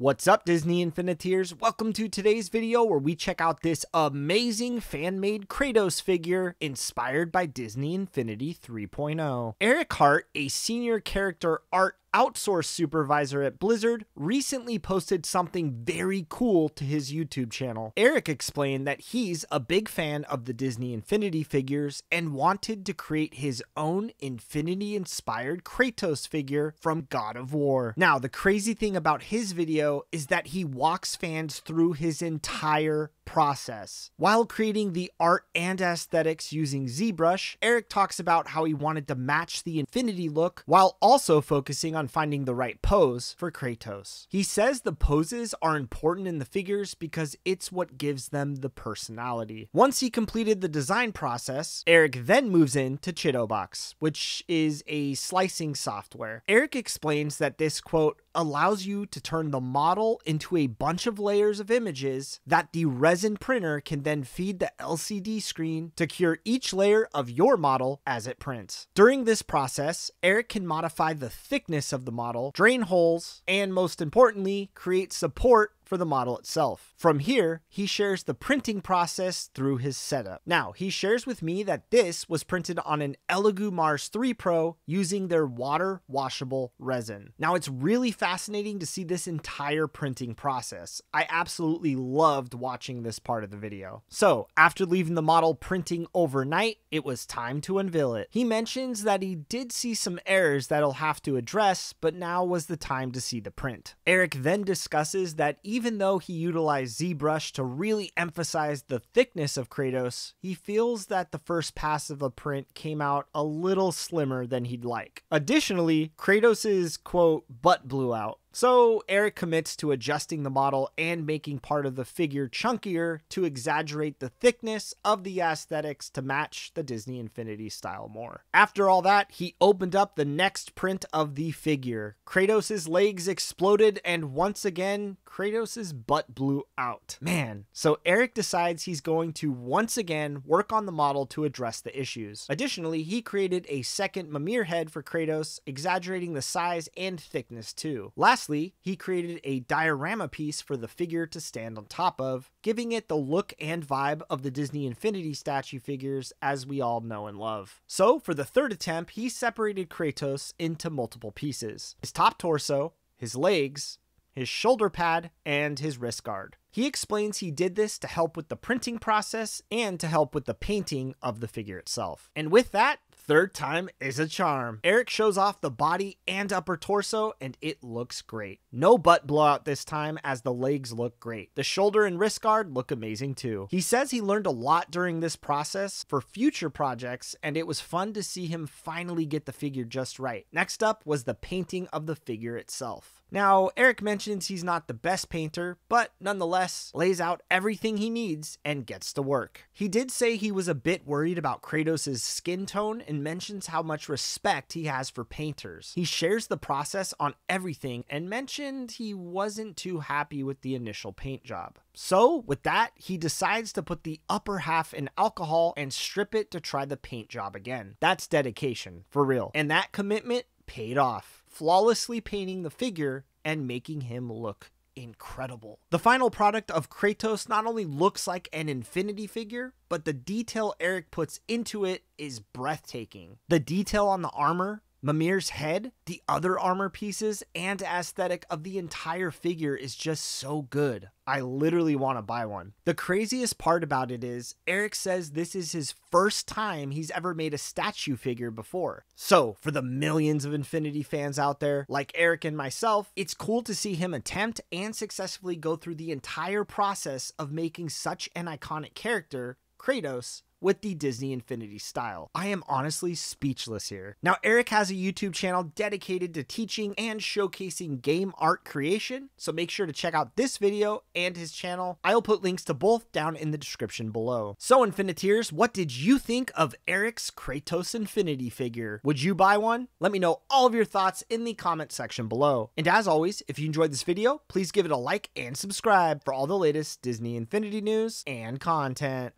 What's up, Disney Infiniteers? Welcome to today's video where we check out this amazing fan-made Kratos figure inspired by Disney Infinity 3.0. Eric Hart, a senior character art outsource supervisor at Blizzard, recently posted something very cool to his YouTube channel. Eric explained that he's a big fan of the Disney Infinity figures and wanted to create his own Infinity-inspired Kratos figure from God of War. Now, the crazy thing about his video is that he walks fans through his entire process. While creating the art and aesthetics using ZBrush, Eric talks about how he wanted to match the Infinity look while also focusing on finding the right pose for Kratos. He says the poses are important in the figures because it's what gives them the personality. Once he completed the design process, Eric then moves into Chitobox, which is a slicing software. Eric explains that this, quote, allows you to turn the model into a bunch of layers of images that the resin printer can then feed the LCD screen to cure each layer of your model as it prints. During this process, Eric can modify the thickness of the model, drain holes, and most importantly, create support for the model itself. From here, he shares the printing process through his setup. Now, he shares with me that this was printed on an Elegoo Mars 3 Pro using their water washable resin. Now, it's really fascinating to see this entire printing process. I absolutely loved watching this part of the video. So, after leaving the model printing overnight, it was time to unveil it. He mentions that he did see some errors that he'll have to address, but now was the time to see the print. Eric then discusses that even though he utilized ZBrush to really emphasize the thickness of Kratos, he feels that the first pass of the print came out a little slimmer than he'd like. Additionally, Kratos's, quote, butt blew out. So Eric commits to adjusting the model and making part of the figure chunkier to exaggerate the thickness of the aesthetics to match the Disney Infinity style more. After all that, he opened up the next print of the figure. Kratos's legs exploded and once again, Kratos's butt blew out. Man, so Eric decides he's going to once again work on the model to address the issues. Additionally, he created a second Mimir head for Kratos, exaggerating the size and thickness too. Lastly, he created a diorama piece for the figure to stand on top of, giving it the look and vibe of the Disney Infinity statue figures as we all know and love. So, for the third attempt, he separated Kratos into multiple pieces: his top torso, his legs, his shoulder pad, and his wrist guard. He explains he did this to help with the printing process and to help with the painting of the figure itself. And with that, third time is a charm. Eric shows off the body and upper torso and it looks great. No butt blowout this time as the legs look great. The shoulder and wrist guard look amazing too. He says he learned a lot during this process for future projects and it was fun to see him finally get the figure just right. Next up was the painting of the figure itself. Now, Eric mentions he's not the best painter, but nonetheless lays out everything he needs and gets to work. He did say he was a bit worried about Kratos' skin tone and mentions how much respect he has for painters. He shares the process on everything and mentioned he wasn't too happy with the initial paint job. So, with that, he decides to put the upper half in alcohol and strip it to try the paint job again. That's dedication, for real. And that commitment paid off, flawlessly painting the figure and making him look incredible. The final product of Kratos not only looks like an Infinity figure, but the detail Eric puts into it is breathtaking. The detail on the armor, Mimir's head, the other armor pieces, and aesthetic of the entire figure is just so good. I literally want to buy one. The craziest part about it is, Eric says this is his first time he's ever made a statue figure before. So, for the millions of Infinity fans out there, like Eric and myself, it's cool to see him attempt and successfully go through the entire process of making such an iconic character, Kratos, with the Disney Infinity style. I am honestly speechless here. Now, Eric has a YouTube channel dedicated to teaching and showcasing game art creation, so make sure to check out this video and his channel. I'll put links to both down in the description below. So, Infiniteers, what did you think of Eric's Kratos Infinity figure? Would you buy one? Let me know all of your thoughts in the comment section below. And as always, if you enjoyed this video, please give it a like and subscribe for all the latest Disney Infinity news and content.